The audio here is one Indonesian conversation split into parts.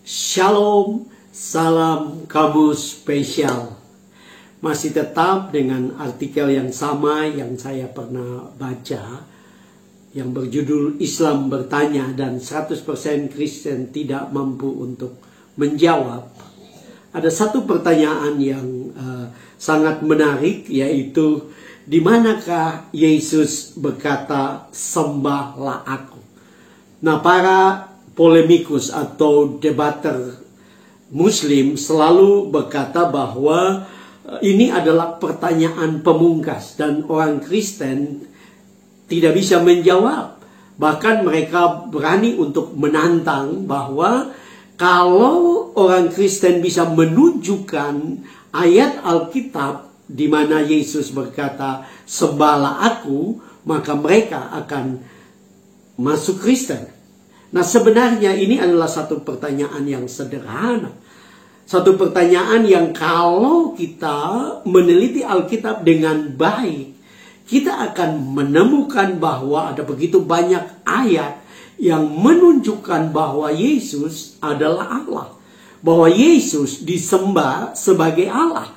Shalom, salam kamus spesial. Masih tetap dengan artikel yang sama yang saya pernah baca, yang berjudul Islam bertanya dan 100% Kristen tidak mampu untuk menjawab. Ada satu pertanyaan yang sangat menarik, yaitu di manakah Yesus berkata, "Sembahlah aku"? Nah, para polemikus atau debater Muslim selalu berkata bahwa ini adalah pertanyaan pemungkas dan orang Kristen tidak bisa menjawab. Bahkan mereka berani untuk menantang bahwa kalau orang Kristen bisa menunjukkan ayat Alkitab di mana Yesus berkata, "Sembahlah aku", maka mereka akan masuk Kristen. Nah, sebenarnya ini adalah satu pertanyaan yang sederhana. Satu pertanyaan yang kalau kita meneliti Alkitab dengan baik, kita akan menemukan bahwa ada begitu banyak ayat yang menunjukkan bahwa Yesus adalah Allah. Bahwa Yesus disembah sebagai Allah.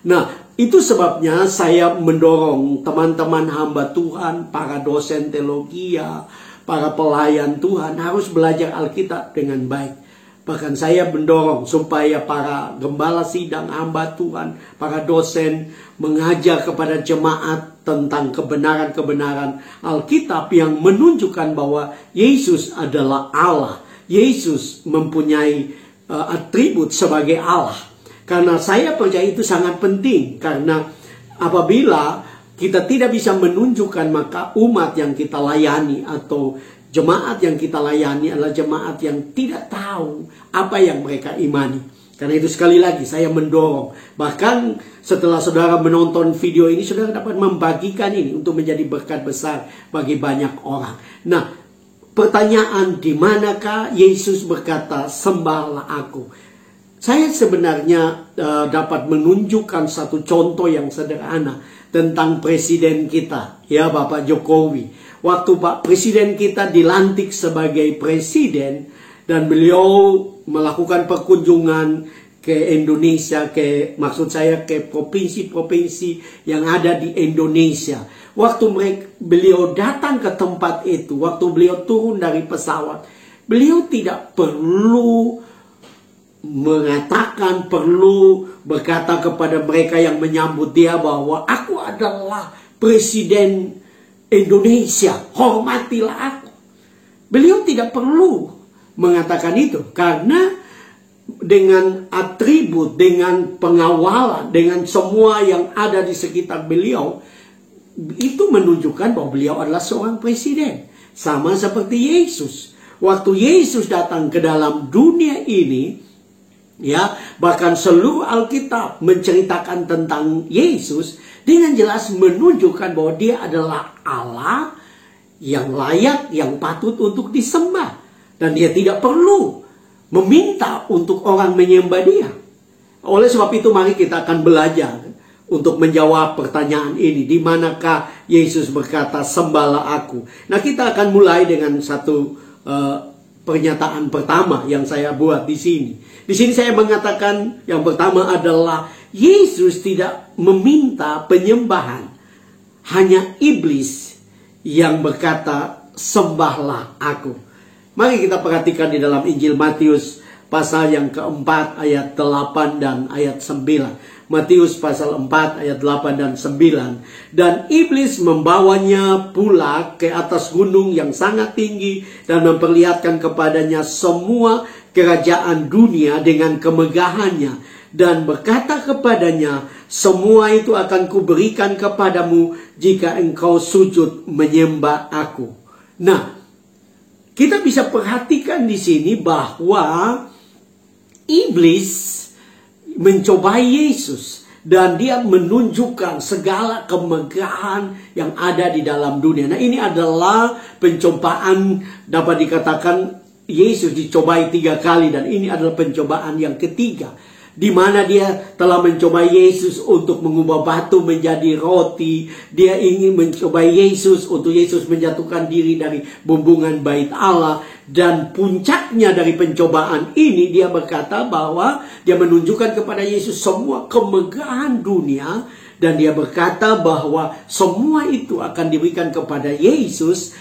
Nah, itu sebabnya saya mendorong teman-teman hamba Tuhan, para dosen teologi, para pelayan Tuhan harus belajar Alkitab dengan baik. Bahkan saya mendorong supaya para gembala sidang, hamba Tuhan, para dosen mengajar kepada jemaat tentang kebenaran-kebenaran Alkitab yang menunjukkan bahwa Yesus adalah Allah. Yesus mempunyai atribut sebagai Allah. Karena saya percaya itu sangat penting. Karena apabila kita tidak bisa menunjukkan, maka umat yang kita layani atau jemaat yang kita layani adalah jemaat yang tidak tahu apa yang mereka imani. Karena itu sekali lagi saya mendorong. Bahkan setelah saudara menonton video ini, saudara dapat membagikan ini untuk menjadi berkat besar bagi banyak orang. Nah, pertanyaan, di manakah Yesus berkata, "Sembahlah aku"? Saya sebenarnya dapat menunjukkan satu contoh yang sederhana tentang presiden kita, ya, Bapak Jokowi. Waktu Pak Presiden kita dilantik sebagai presiden dan beliau melakukan perkunjungan ke Indonesia, maksud saya ke provinsi-provinsi yang ada di Indonesia. Waktu beliau datang ke tempat itu, waktu beliau turun dari pesawat, beliau tidak perlu mengatakan, perlu berkata kepada mereka yang menyambut dia bahwa "Aku adalah presiden Indonesia, hormatilah aku". Beliau tidak perlu mengatakan itu, karena dengan atribut, dengan pengawalan, dengan semua yang ada di sekitar beliau, itu menunjukkan bahwa beliau adalah seorang presiden. Sama seperti Yesus. Waktu Yesus datang ke dalam dunia ini, ya, bahkan seluruh Alkitab menceritakan tentang Yesus dengan jelas menunjukkan bahwa dia adalah Allah yang layak, yang patut untuk disembah. Dan dia tidak perlu meminta untuk orang menyembah dia. Oleh sebab itu mari kita akan belajar untuk menjawab pertanyaan ini. Di manakah Yesus berkata, "Sembahlah aku"? Nah, kita akan mulai dengan satu pernyataan pertama yang saya buat di sini. Di sini saya mengatakan yang pertama adalah Yesus tidak meminta penyembahan. Hanya iblis yang berkata, "Sembahlah aku". Mari kita perhatikan di dalam Injil Matius pasal yang keempat ayat 8 dan ayat 9. Matius pasal 4 ayat 8 dan 9. "Dan iblis membawanya pula ke atas gunung yang sangat tinggi dan memperlihatkan kepadanya semua kerajaan dunia dengan kemegahannya, dan berkata kepadanya, 'Semua itu akan kuberikan kepadamu jika engkau sujud menyembah aku'". Nah, kita bisa perhatikan di sini bahwa iblis mencobai Yesus dan dia menunjukkan segala kemegahan yang ada di dalam dunia. Nah, ini adalah pencobaan, dapat dikatakan Yesus dicobai 3 kali dan ini adalah pencobaan yang ketiga. di mana dia telah mencoba Yesus untuk mengubah batu menjadi roti. Dia ingin mencoba Yesus untuk Yesus menjatuhkan diri dari bumbungan bait Allah. Dan puncaknya dari pencobaan ini, dia berkata bahwa dia menunjukkan kepada Yesus semua kemegahan dunia. Dan dia berkata bahwa semua itu akan diberikan kepada Yesus.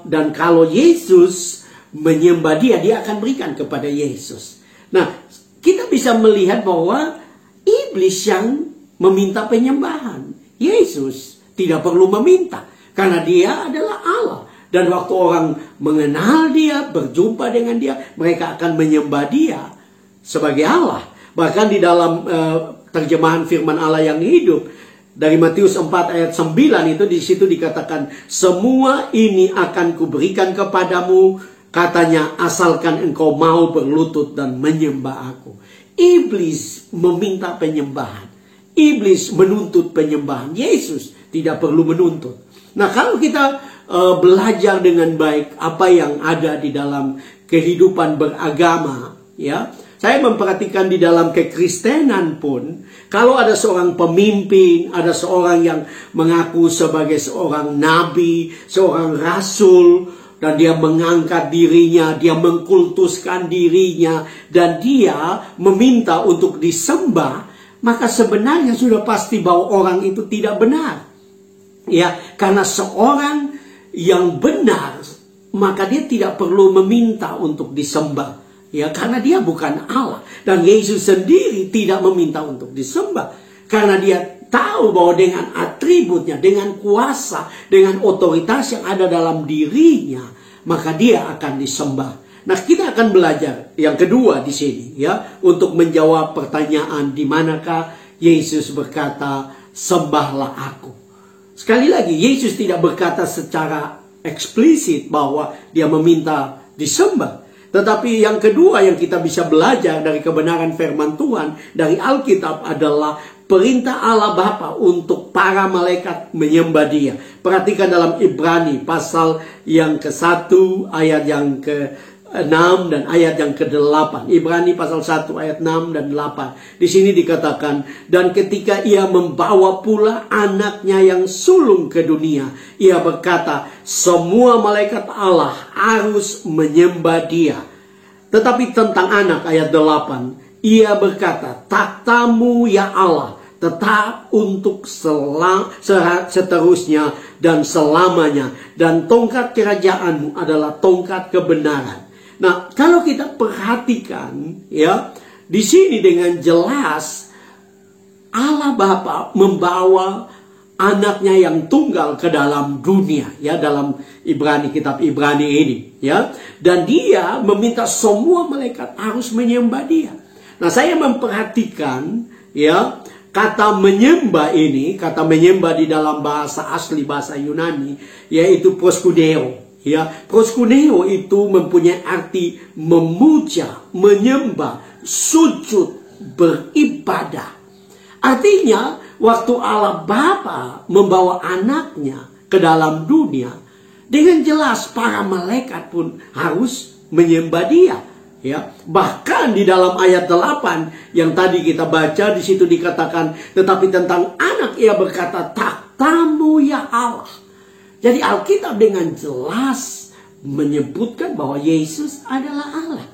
Dan kalau Yesus menyembah dia, dia akan berikan kepada Yesus. Nah, kita bisa melihat bahwa iblis yang meminta penyembahan. Yesus tidak perlu meminta, karena dia adalah Allah. Dan waktu orang mengenal dia, berjumpa dengan dia, mereka akan menyembah dia sebagai Allah. Bahkan di dalam terjemahan firman Allah yang hidup, dari Matius 4 ayat 9 itu, di situ dikatakan, semua ini akan kuberikan kepadamu, katanya, asalkan engkau mau berlutut dan menyembah aku. Iblis meminta penyembahan. Iblis menuntut penyembahan. Yesus tidak perlu menuntut. Nah, kalau kita belajar dengan baik apa yang ada di dalam kehidupan beragama, ya, saya memperhatikan di dalam kekristenan pun, kalau ada seorang pemimpin, ada seorang yang mengaku sebagai seorang nabi, seorang rasul, dan dia mengangkat dirinya, dia mengkultuskan dirinya, dan dia meminta untuk disembah, maka sebenarnya sudah pasti bahwa orang itu tidak benar. Ya, karena seorang yang benar, maka dia tidak perlu meminta untuk disembah. Ya, karena dia bukan Allah. Dan Yesus sendiri tidak meminta untuk disembah. Karena dia tahu bahwa dengan atributnya, dengan kuasa, dengan otoritas yang ada dalam dirinya, maka dia akan disembah. Nah, kita akan belajar yang kedua di sini, ya, untuk menjawab pertanyaan di manakah Yesus berkata, sembahlah aku. Sekali lagi, Yesus tidak berkata secara eksplisit bahwa dia meminta disembah. Tetapi yang kedua yang kita bisa belajar dari kebenaran firman Tuhan dari Alkitab adalah perintah Allah Bapa untuk para malaikat menyembah dia. Perhatikan dalam Ibrani pasal yang ke-1 ayat yang ke-6 dan ayat yang ke-8. Ibrani pasal 1 ayat 6 dan 8. Di sini dikatakan, dan ketika ia membawa pula anaknya yang sulung ke dunia, ia berkata, semua malaikat Allah harus menyembah dia. Tetapi tentang anak ayat 8, ia berkata, takhtamu ya Allah tetap untuk seterusnya dan selamanya, dan tongkat kerajaanmu adalah tongkat kebenaran. Nah, kalau kita perhatikan, ya, di sini dengan jelas Allah Bapa membawa anaknya yang tunggal ke dalam dunia, ya, dalam kitab Ibrani ini, ya, dan dia meminta semua malaikat harus menyembah dia. Nah, saya memperhatikan, ya, kata menyembah ini, kata menyembah di dalam bahasa asli, bahasa Yunani, yaitu proskuneo. Ya, proskuneo itu mempunyai arti memuja, menyembah, sujud, beribadah. Artinya, waktu Allah Bapa membawa anaknya ke dalam dunia, dengan jelas para malaikat pun harus menyembah dia. Ya, bahkan di dalam ayat 8 yang tadi kita baca, di situ dikatakan, tetapi tentang anak ia berkata, takhtamu ya Allah. Jadi Alkitab dengan jelas menyebutkan bahwa Yesus adalah Allah.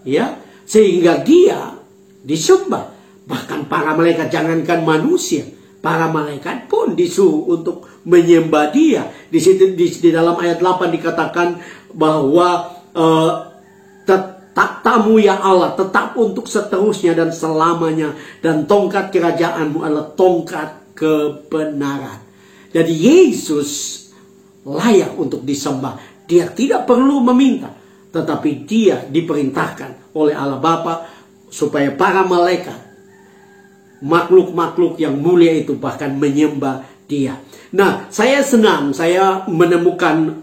Ya, sehingga dia disembah. Bahkan para malaikat, jangankan manusia, para malaikat pun disuruh untuk menyembah dia. Di situ di dalam ayat 8 dikatakan bahwa takhtamu ya Allah tetap untuk seterusnya dan selamanya, dan tongkat kerajaanmu adalah tongkat kebenaran. Jadi Yesus layak untuk disembah. Dia tidak perlu meminta, tetapi dia diperintahkan oleh Allah Bapa supaya para malaikat, makhluk-makhluk yang mulia itu bahkan menyembah dia. Nah, saya senang saya menemukan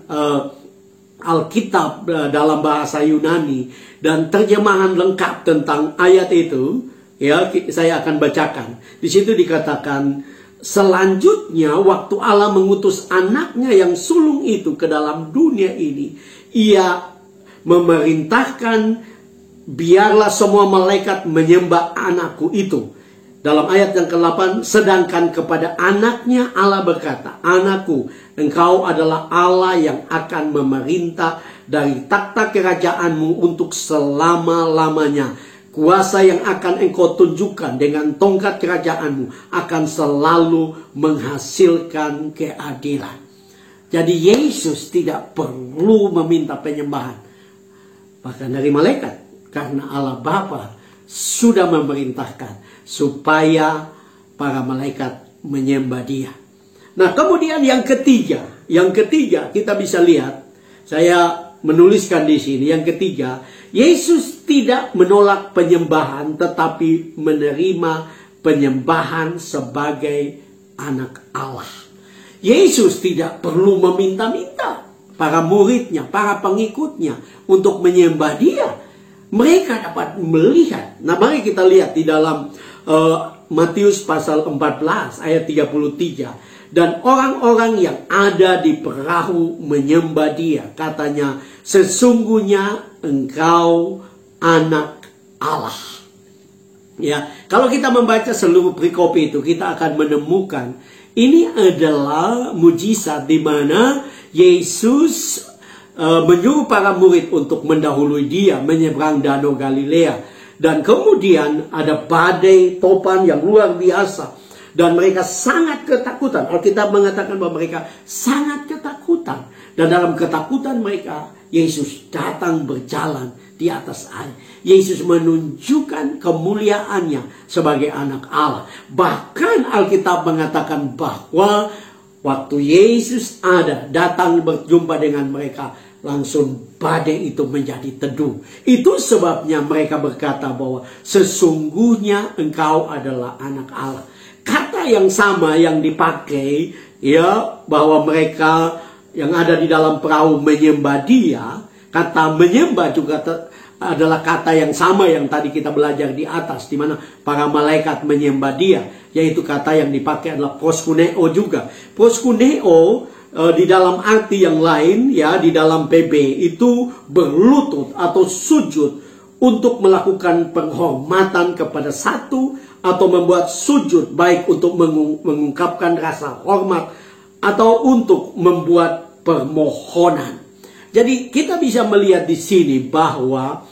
Alkitab dalam bahasa Yunani dan terjemahan lengkap tentang ayat itu. Ya, saya akan bacakan. Di situ dikatakan, selanjutnya waktu Allah mengutus anaknya yang sulung itu ke dalam dunia ini, ia memerintahkan biarlah semua malaikat menyembah anakku itu. Dalam ayat yang ke-8, sedangkan kepada anaknya Allah berkata, anakku, engkau adalah Allah yang akan memerintah dari takhta kerajaanmu untuk selama-lamanya. Kuasa yang akan engkau tunjukkan dengan tongkat kerajaanmu akan selalu menghasilkan keadilan. Jadi Yesus tidak perlu meminta penyembahan, bahkan dari malaikat, karena Allah Bapa sudah memerintahkan supaya para malaikat menyembah Dia. Nah, kemudian yang ketiga kita bisa lihat, saya menuliskan di sini, yang ketiga, Yesus tidak menolak penyembahan tetapi menerima penyembahan sebagai anak Allah. Yesus tidak perlu meminta-minta para muridnya, para pengikutnya untuk menyembah Dia. Mereka dapat melihat. Nah, mari kita lihat di dalam Matius pasal 14 ayat 33. Dan orang-orang yang ada di perahu menyembah Dia. Katanya, sesungguhnya engkau anak Allah. Ya, kalau kita membaca seluruh perikop itu, kita akan menemukan ini adalah mujizat di mana Yesus menyuruh para murid untuk mendahului Dia menyeberang Danau Galilea. Dan kemudian ada badai topan yang luar biasa. Dan mereka sangat ketakutan. Alkitab mengatakan bahwa mereka sangat ketakutan. Dan dalam ketakutan mereka, Yesus datang berjalan di atas air. Yesus menunjukkan kemuliaannya sebagai anak Allah. Bahkan Alkitab mengatakan bahwa waktu Yesus datang berjumpa dengan mereka, langsung badai itu menjadi teduh. Itu sebabnya mereka berkata bahwa sesungguhnya engkau adalah anak Allah. Kata yang sama yang dipakai, ya, bahwa mereka yang ada di dalam perahu menyembah Dia. Kata menyembah juga adalah kata yang sama yang tadi kita belajar di atas, di mana para malaikat menyembah Dia, yaitu kata yang dipakai adalah proskuneo juga. Proskuneo di dalam arti yang lain, ya, di dalam PB itu berlutut atau sujud untuk melakukan penghormatan kepada satu, atau membuat sujud baik untuk mengungkapkan rasa hormat atau untuk membuat permohonan. Jadi kita bisa melihat di sini bahwa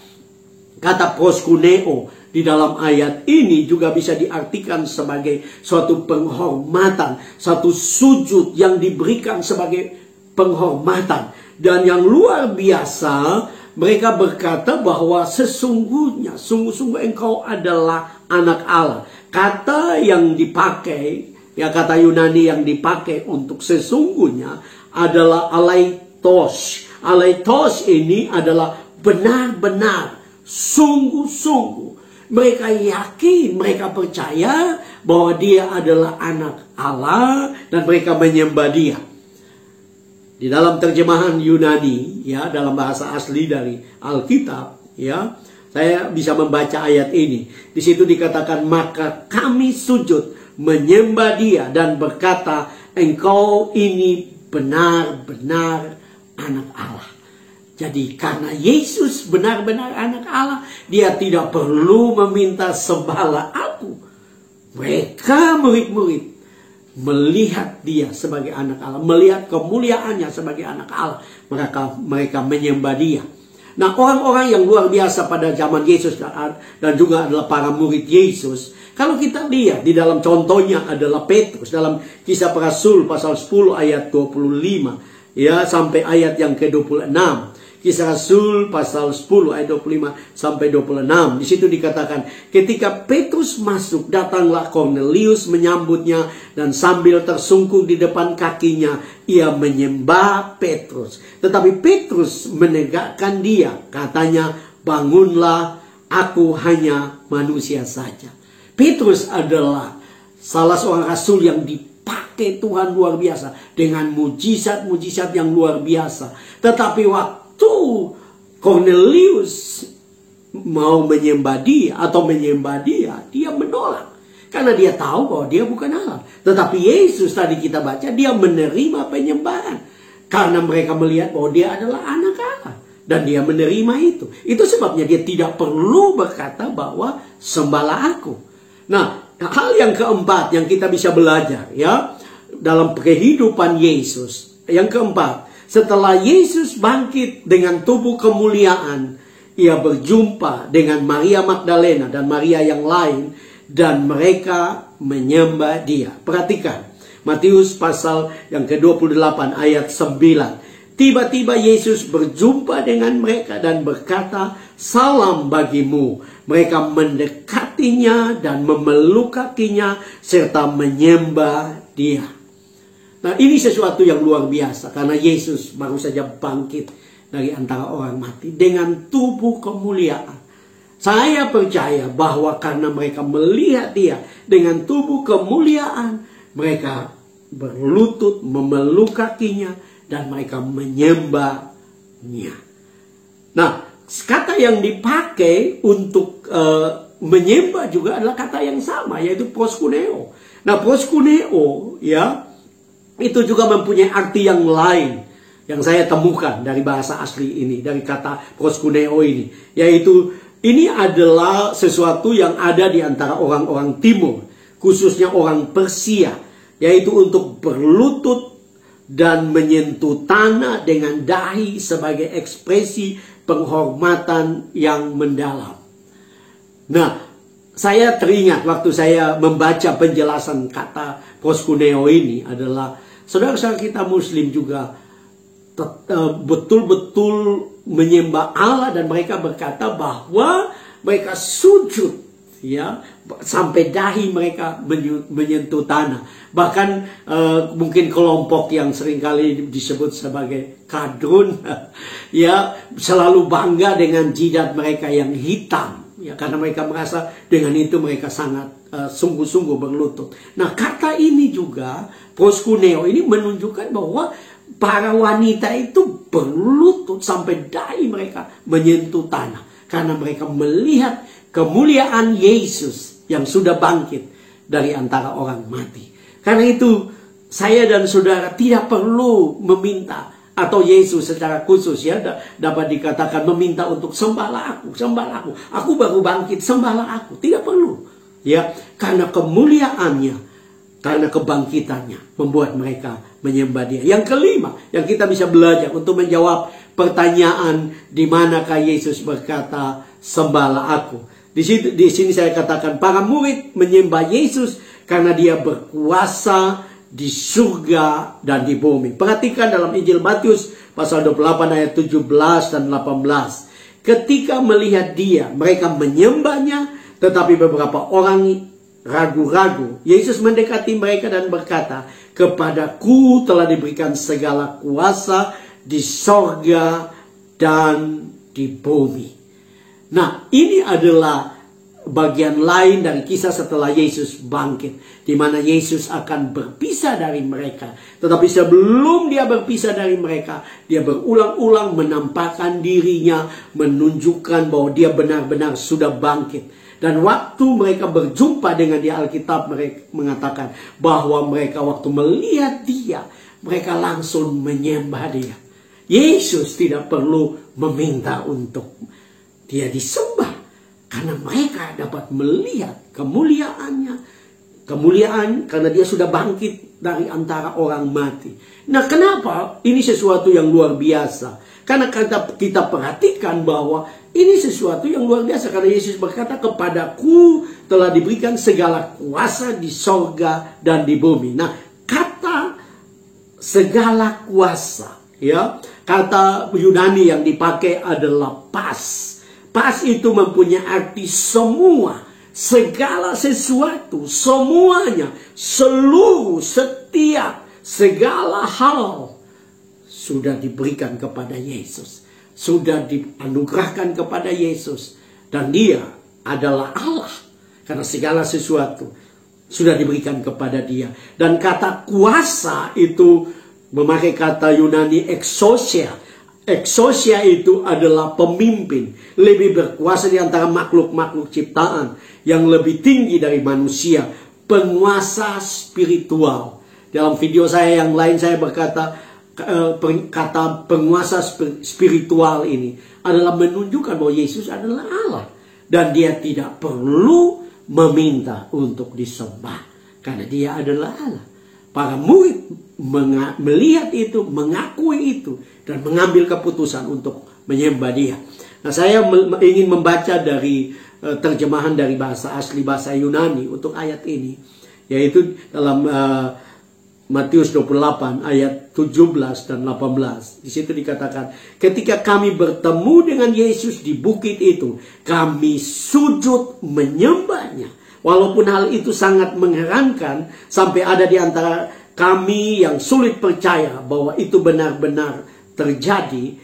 kata proskuneo di dalam ayat ini juga bisa diartikan sebagai suatu penghormatan, satu sujud yang diberikan sebagai penghormatan. Dan yang luar biasa, mereka berkata bahwa sesungguhnya, sungguh-sungguh engkau adalah anak Allah. Kata yang dipakai, ya, kata Yunani yang dipakai untuk sesungguhnya adalah alaitos. Alaitos ini adalah benar-benar, sungguh-sungguh. Mereka yakin, mereka percaya bahwa Dia adalah anak Allah dan mereka menyembah Dia. Di dalam terjemahan Yunani, ya, dalam bahasa asli dari Alkitab, ya, saya bisa membaca ayat ini. Di situ dikatakan, maka kami sujud menyembah Dia dan berkata, engkau ini benar-benar anak Allah. Jadi karena Yesus benar-benar anak Allah, Dia tidak perlu meminta sembahlah aku. Mereka murid-murid melihat Dia sebagai anak Allah, melihat kemuliaannya sebagai anak Allah, mereka menyembah Dia. Nah, orang-orang yang luar biasa pada zaman Yesus dan juga adalah para murid Yesus, kalau kita lihat di dalam contohnya adalah Petrus dalam Kisah Para Rasul pasal 10 ayat 25, ya, sampai ayat yang ke-26. Kisah Rasul pasal 10 ayat 25 sampai 26. Di situ dikatakan, ketika Petrus masuk, datanglah Kornelius menyambutnya dan sambil tersungkur di depan kakinya, ia menyembah Petrus. Tetapi Petrus menegakkan dia, katanya, bangunlah, aku hanya manusia saja. Petrus adalah salah seorang rasul yang dipakai Tuhan luar biasa dengan mujizat-mujizat yang luar biasa. Tetapi waktu Kornelius mau menyembah dia atau menyembah dia, dia menolak. Karena dia tahu bahwa dia bukan Allah. Tetapi Yesus tadi kita baca, dia menerima penyembahan. Karena mereka melihat bahwa dia adalah anak Allah. Dan dia menerima itu. Itu sebabnya dia tidak perlu berkata bahwa sembahlah aku. Nah, hal yang keempat yang kita bisa belajar ya dalam kehidupan Yesus. Yang keempat, setelah Yesus bangkit dengan tubuh kemuliaan, ia berjumpa dengan Maria Magdalena dan Maria yang lain, dan mereka menyembah dia. Perhatikan Matius pasal yang ke-28 ayat 9. Tiba-tiba Yesus berjumpa dengan mereka dan berkata, "Salam bagimu." Mereka mendekatinya dan memeluk kakinya serta menyembah dia. Nah, ini sesuatu yang luar biasa karena Yesus baru saja bangkit dari antara orang mati dengan tubuh kemuliaan. Saya percaya bahwa karena mereka melihat dia dengan tubuh kemuliaan, mereka berlutut memeluk kakinya dan mereka menyembahnya. Nah, kata yang dipakai untuk menyembah juga adalah kata yang sama, yaitu proskuneo. Nah, proskuneo ya, itu juga mempunyai arti yang lain yang saya temukan dari bahasa asli ini, dari kata proskuneo ini, yaitu ini adalah sesuatu yang ada di antara orang-orang timur, khususnya orang Persia, yaitu untuk berlutut dan menyentuh tanah dengan dahi sebagai ekspresi penghormatan yang mendalam. Nah, saya teringat waktu saya membaca penjelasan kata proskuneo ini adalah saudara-saudara kita Muslim juga betul-betul menyembah Allah, dan mereka berkata bahwa mereka sujud ya sampai dahi mereka menyentuh tanah. Bahkan mungkin kelompok yang seringkali disebut sebagai kadrun ya selalu bangga dengan jidat mereka yang hitam ya, karena mereka merasa dengan itu mereka sangat sungguh-sungguh berlutut. Nah, kata ini juga proskuneo ini menunjukkan bahwa para wanita itu berlutut sampai dahi mereka menyentuh tanah karena mereka melihat kemuliaan Yesus yang sudah bangkit dari antara orang mati. Karena itu saya dan saudara tidak perlu meminta, atau Yesus secara khusus ya dapat dikatakan meminta untuk sembahlah aku, aku baru bangkit, sembahlah aku. Tidak perlu ya, karena kemuliaannya, karena kebangkitannya membuat mereka menyembah dia. Yang kelima yang kita bisa belajar untuk menjawab pertanyaan di manakah Yesus berkata sembahlah aku. Di sini saya katakan para murid menyembah Yesus karena dia berkuasa di surga dan di bumi. Perhatikan dalam Injil Matius pasal 28 ayat 17 dan 18. Ketika melihat dia, mereka menyembahnya, tetapi beberapa orang ragu-ragu. Yesus mendekati mereka dan berkata, "Kepadaku telah diberikan segala kuasa di sorga dan di bumi." Nah, ini adalah bagian lain dari kisah setelah Yesus bangkit, di mana Yesus akan berpisah dari mereka. Tetapi sebelum dia berpisah dari mereka, dia berulang-ulang menampakkan dirinya, menunjukkan bahwa dia benar-benar sudah bangkit. Dan waktu mereka berjumpa dengan dia, Alkitab mereka mengatakan bahwa mereka waktu melihat dia, mereka langsung menyembah dia. Yesus tidak perlu meminta untuk dia disembah, karena mereka dapat melihat kemuliaannya. Kemuliaan karena dia sudah bangkit dari antara orang mati. Nah, kenapa ini sesuatu yang luar biasa? Karena kita perhatikan bahwa ini sesuatu yang luar biasa. Karena Yesus berkata, "Kepadaku telah diberikan segala kuasa di sorga dan di bumi." Nah, kata segala kuasa, ya, kata Yunani yang dipakai adalah pas. Pas itu mempunyai arti semua, segala sesuatu, semuanya, seluruh, setiap, segala hal sudah diberikan kepada Yesus, sudah dianugerahkan kepada Yesus, dan dia adalah Allah karena segala sesuatu sudah diberikan kepada dia. Dan kata kuasa itu memakai kata Yunani exousia. Exousia itu adalah pemimpin, lebih berkuasa di antara makhluk-makhluk ciptaan, yang lebih tinggi dari manusia, penguasa spiritual. Dalam video saya yang lain saya berkata, kata penguasa spiritual ini adalah menunjukkan bahwa Yesus adalah Allah. Dan dia tidak perlu meminta untuk disembah, karena dia adalah Allah. Para murid melihat itu, mengakui itu, dan mengambil keputusan untuk menyembah dia. Nah, saya ingin membaca dari terjemahan dari bahasa asli, bahasa Yunani untuk ayat ini, yaitu dalam Matius 28 ayat 17 dan 18. Di situ dikatakan, ketika kami bertemu dengan Yesus di bukit itu, kami sujud menyembahnya. Walaupun hal itu sangat mengherankan, sampai ada di antara kami yang sulit percaya bahwa itu benar-benar terjadi.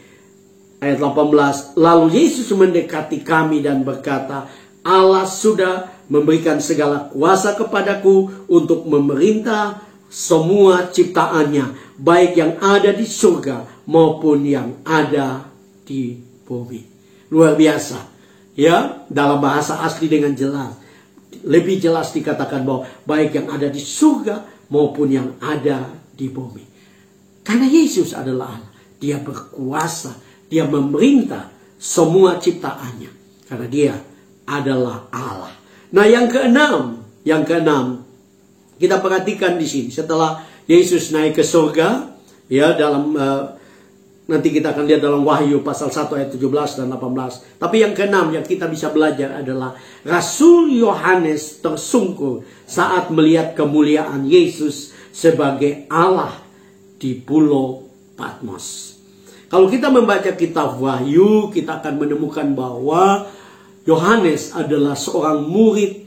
Ayat 18, lalu Yesus mendekati kami dan berkata, Allah sudah memberikan segala kuasa kepadaku untuk memerintah semua ciptaannya, baik yang ada di surga maupun yang ada di bumi. Luar biasa. Ya, dalam bahasa asli dengan jelas. Lebih jelas dikatakan bahwa baik yang ada di surga maupun yang ada di bumi. Karena Yesus adalah Allah. Dia berkuasa. Dia memerintah semua ciptaannya. Karena dia adalah Allah. Nah, yang keenam, kita perhatikan di sini, setelah Yesus naik ke surga, ya, dalam nanti kita akan lihat dalam Wahyu pasal 1 ayat 17 dan 18. Tapi yang keenam yang kita bisa belajar adalah Rasul Yohanes tersungkur saat melihat kemuliaan Yesus sebagai Allah di Pulau Patmos. Kalau kita membaca kitab Wahyu, kita akan menemukan bahwa Yohanes adalah seorang murid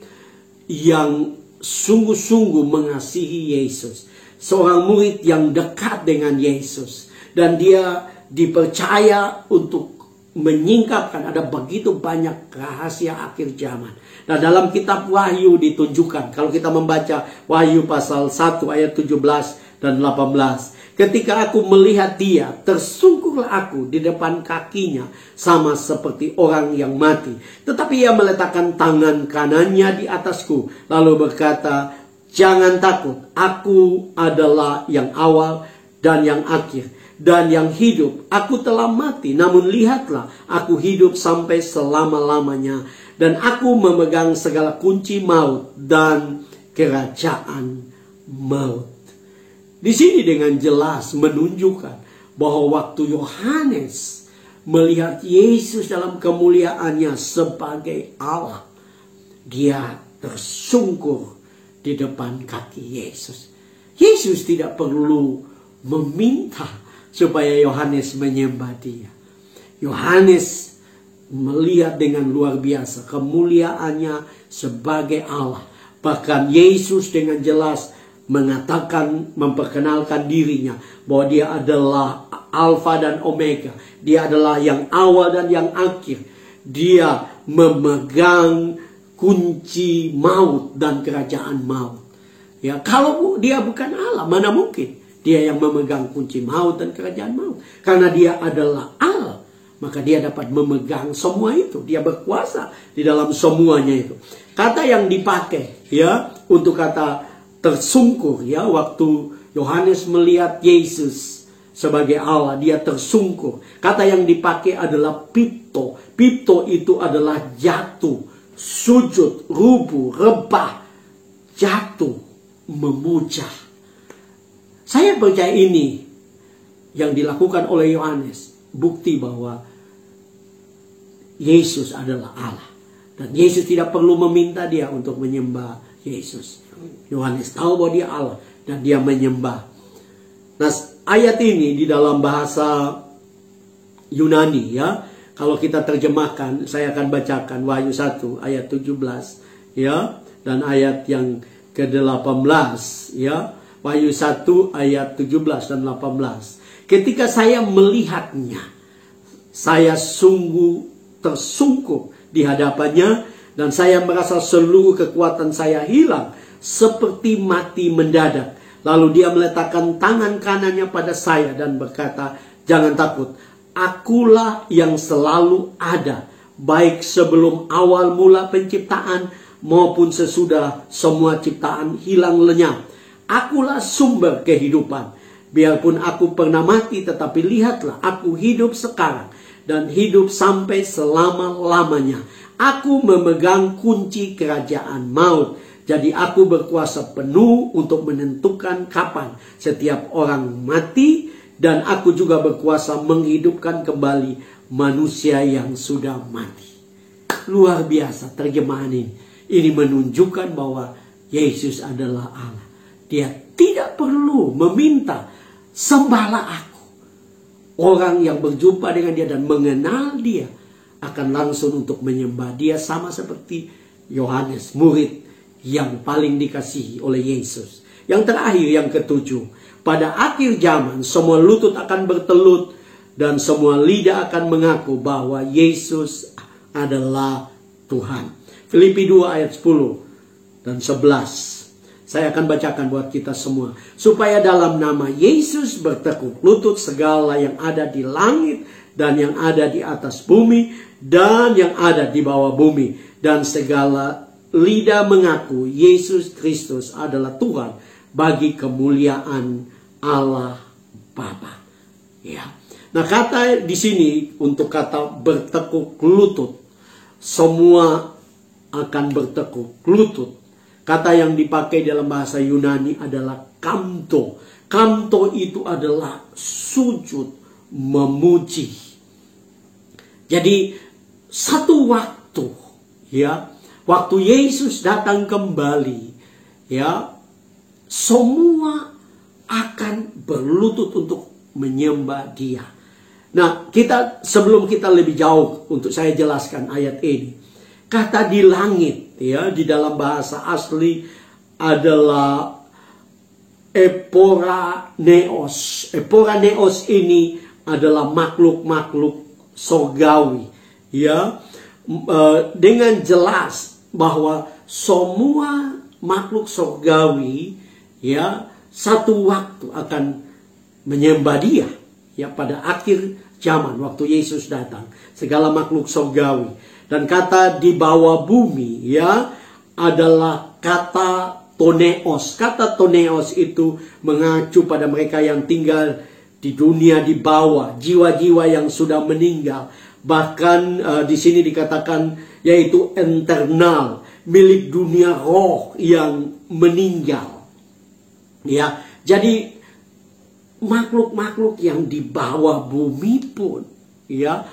yang sungguh-sungguh mengasihi Yesus. Seorang murid yang dekat dengan Yesus. Dan dia dipercaya untuk menyingkapkan ada begitu banyak rahasia akhir zaman. Nah, dalam kitab Wahyu ditunjukkan. Kalau kita membaca Wahyu pasal 1 ayat 17 dan 18. Ketika aku melihat dia, tersungkurlah aku di depan kakinya, sama seperti orang yang mati. Tetapi ia meletakkan tangan kanannya di atasku, lalu berkata, jangan takut, aku adalah yang awal dan yang akhir, dan yang hidup. Aku telah mati, namun lihatlah, aku hidup sampai selama-lamanya, dan aku memegang segala kunci maut dan kerajaan maut. Di sini dengan jelas menunjukkan bahwa waktu Yohanes melihat Yesus dalam kemuliaannya sebagai Allah, dia tersungkur di depan kaki Yesus. Yesus tidak perlu meminta supaya Yohanes menyembah dia. Yohanes melihat dengan luar biasa kemuliaannya sebagai Allah. Bahkan Yesus dengan jelas mengatakan, memperkenalkan dirinya bahwa dia adalah Alfa dan Omega. Dia adalah yang awal dan yang akhir. Dia memegang kunci maut dan kerajaan maut. Ya, kalau dia bukan Allah, mana mungkin dia yang memegang kunci maut dan kerajaan maut? Karena dia adalah Allah, maka dia dapat memegang semua itu. Dia berkuasa di dalam semuanya itu. Kata yang dipakai, ya, untuk kata tersungkur, ya, waktu Yohanes melihat Yesus sebagai Allah, dia tersungkur. Kata yang dipakai adalah pipto. Pipto itu adalah jatuh, sujud, rubuh, rebah, jatuh, memuja. Saya percaya ini yang dilakukan oleh Yohanes, bukti bahwa Yesus adalah Allah. Dan Yesus tidak perlu meminta dia untuk menyembah Yesus. Yohanes tahu bahwa dia Allah dan dia menyembah. Nah, ayat ini di dalam bahasa Yunani, ya, kalau kita terjemahkan, saya akan bacakan Wahyu 1 ayat 17, ya, dan ayat yang ke-18, ya. Wahyu 1 ayat 17 dan 18. Ketika saya melihatnya, saya sungguh tersungkur di hadapannya, dan saya merasa seluruh kekuatan saya hilang seperti mati mendadak. Lalu dia meletakkan tangan kanannya pada saya dan berkata, jangan takut, akulah yang selalu ada, baik sebelum awal mula penciptaan maupun sesudah semua ciptaan hilang lenyap. Akulah sumber kehidupan, Biarpun aku pernah mati, tetapi lihatlah, aku hidup sekarang dan hidup sampai selama-lamanya. Aku memegang kunci kerajaan maut. Jadi aku berkuasa penuh untuk menentukan kapan setiap orang mati. Dan aku juga berkuasa menghidupkan kembali manusia yang sudah mati. Luar biasa terjemahan ini. Ini menunjukkan bahwa Yesus adalah Allah. Dia tidak perlu meminta, sembahlah aku. Orang yang berjumpa dengan dia dan mengenal dia akan langsung untuk menyembah dia, sama seperti Yohanes, murid yang paling dikasihi oleh Yesus. Yang terakhir, yang ketujuh, pada akhir zaman semua lutut akan bertelut dan semua lidah akan mengaku bahwa Yesus adalah Tuhan. Filipi 2 ayat 10 dan 11. Saya akan bacakan buat kita semua. Supaya dalam nama Yesus bertekuk lutut segala yang ada di langit dan yang ada di atas bumi dan yang ada di bawah bumi. Dan segala lidah mengaku Yesus Kristus adalah Tuhan bagi kemuliaan Allah Bapa. Ya. Nah, kata di sini untuk kata bertekuk lutut. Semua akan bertekuk lutut. Kata yang dipakai dalam bahasa Yunani adalah kamto. Kamto itu adalah sujud, memuji. Jadi satu waktu, ya, waktu Yesus datang kembali, ya, semua akan berlutut untuk menyembah Dia. Nah, sebelum kita lebih jauh untuk saya jelaskan ayat ini. Kata di langit, ya, di dalam bahasa asli adalah eporaneos. Eporaneos ini adalah makhluk-makhluk surgawi, ya. Dengan jelas bahwa semua makhluk surgawi, ya, satu waktu akan menyembah Dia, ya, pada akhir zaman waktu Yesus datang. Segala makhluk surgawi. Dan kata di bawah bumi, ya, adalah kata toneos. Kata toneos itu mengacu pada mereka yang tinggal di dunia di bawah, jiwa-jiwa yang sudah meninggal. Bahkan di sini dikatakan yaitu internal, milik dunia roh yang meninggal. Ya, jadi makhluk-makhluk yang di bawah bumi pun, ya,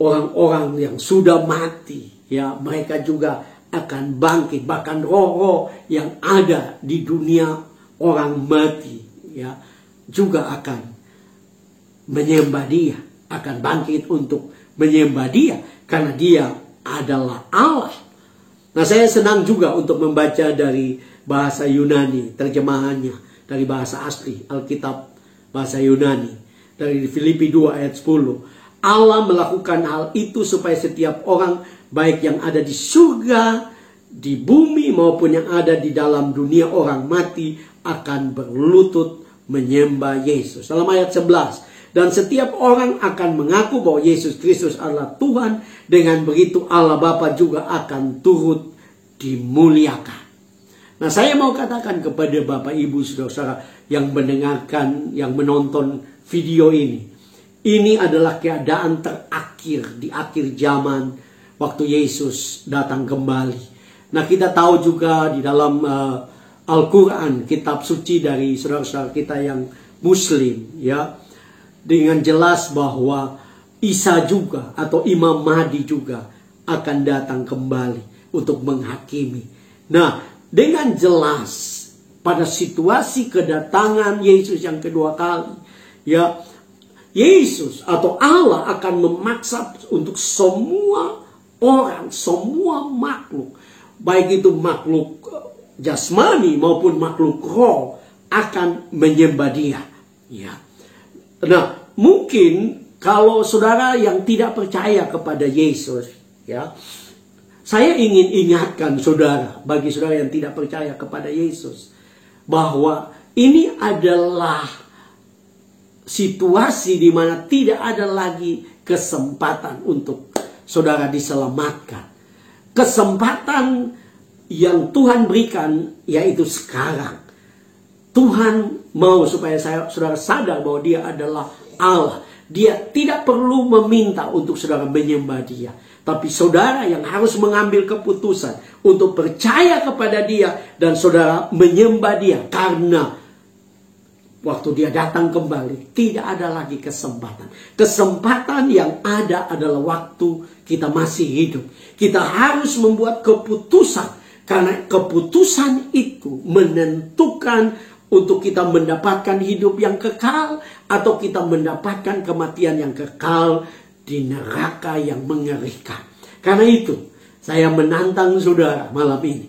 orang-orang yang sudah mati, ya, mereka juga akan bangkit. Bahkan roh-roh yang ada di dunia orang mati, ya, juga akan menyembah Dia, akan bangkit untuk menyembah Dia, karena Dia adalah Allah. Nah, saya senang juga untuk membaca dari bahasa Yunani, terjemahannya dari bahasa asli Alkitab bahasa Yunani, dari Filipi 2 ayat 10. Allah melakukan hal itu supaya setiap orang, baik yang ada di surga, di bumi, maupun yang ada di dalam dunia orang mati, akan berlutut menyembah Yesus. Dalam ayat 11. Dan setiap orang akan mengaku bahwa Yesus Kristus adalah Tuhan. Dengan begitu Allah Bapa juga akan turut dimuliakan. Nah, saya mau katakan kepada Bapak Ibu Saudara-saudara yang mendengarkan, yang menonton video ini. Ini adalah keadaan terakhir di akhir zaman waktu Yesus datang kembali. Nah, kita tahu juga di dalam Al-Quran, kitab suci dari saudara-saudara kita yang Muslim, ya, dengan jelas bahwa Isa juga atau Imam Mahdi juga akan datang kembali untuk menghakimi. Nah, dengan jelas pada situasi kedatangan Yesus yang kedua kali, ya, Yesus atau Allah akan memaksa untuk semua orang, semua makhluk, baik itu makhluk jasmani maupun makhluk roh, akan menyembah Dia. Ya. Nah, mungkin kalau saudara yang tidak percaya kepada Yesus, ya, saya ingin ingatkan saudara, bagi saudara yang tidak percaya kepada Yesus, bahwa ini adalah situasi di mana tidak ada lagi kesempatan untuk saudara diselamatkan. Kesempatan yang Tuhan berikan yaitu sekarang. Tuhan mau supaya saudara sadar bahwa dia adalah Allah. Dia tidak perlu meminta untuk saudara menyembah dia. Tapi saudara yang harus mengambil keputusan untuk percaya kepada dia dan saudara menyembah dia. Karena waktu dia datang kembali tidak ada lagi kesempatan. Kesempatan yang ada adalah waktu kita masih hidup. Kita harus membuat keputusan. Karena keputusan itu menentukan untuk kita mendapatkan hidup yang kekal atau kita mendapatkan kematian yang kekal di neraka yang mengerikan. Karena itu saya menantang saudara malam ini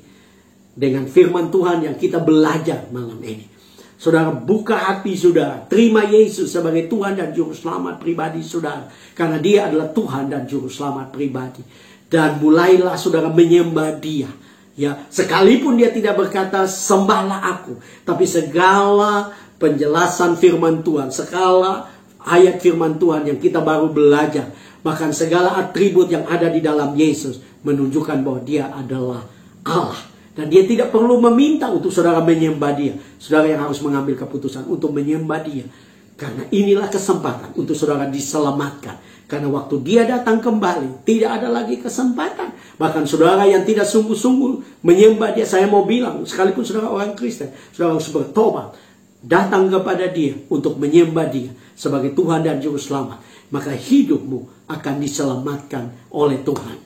dengan firman Tuhan yang kita belajar malam ini. Saudara buka hati saudara, terima Yesus sebagai Tuhan dan Juru Selamat pribadi saudara. Karena dia adalah Tuhan dan Juru Selamat pribadi. Dan mulailah saudara menyembah dia. Ya, sekalipun dia tidak berkata sembahlah aku, tapi segala penjelasan firman Tuhan, segala ayat firman Tuhan yang kita baru belajar, bahkan segala atribut yang ada di dalam Yesus menunjukkan bahwa dia adalah Allah. Dan dia tidak perlu meminta untuk saudara menyembah dia. Saudara yang harus mengambil keputusan untuk menyembah dia. Karena inilah kesempatan untuk saudara diselamatkan. Karena waktu dia datang kembali, tidak ada lagi kesempatan. Bahkan saudara yang tidak sungguh-sungguh menyembah dia, saya mau bilang, sekalipun saudara orang Kristen, saudara harus bertobat. Datang kepada dia untuk menyembah dia sebagai Tuhan dan Juru Selamat. Maka hidupmu akan diselamatkan oleh Tuhan.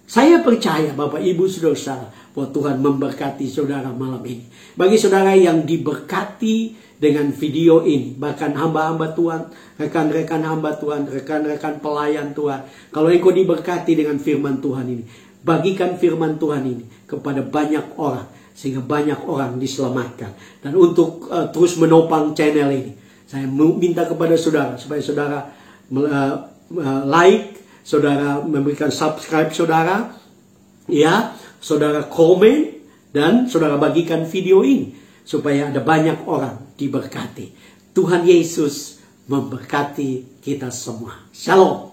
Saya percaya Bapak Ibu Saudara bahwa Tuhan memberkati saudara malam ini. Bagi saudara yang diberkati dengan video ini, bahkan hamba-hamba Tuhan, rekan-rekan hamba Tuhan, rekan-rekan pelayan Tuhan, kalau engkau diberkati dengan firman Tuhan ini, bagikan firman Tuhan ini kepada banyak orang, sehingga banyak orang diselamatkan. Dan untuk terus menopang channel ini, saya minta kepada saudara, supaya saudara like, saudara memberikan subscribe saudara, ya, saudara komen, dan saudara bagikan video ini. Supaya ada banyak orang diberkati. Tuhan Yesus memberkati kita semua. Shalom.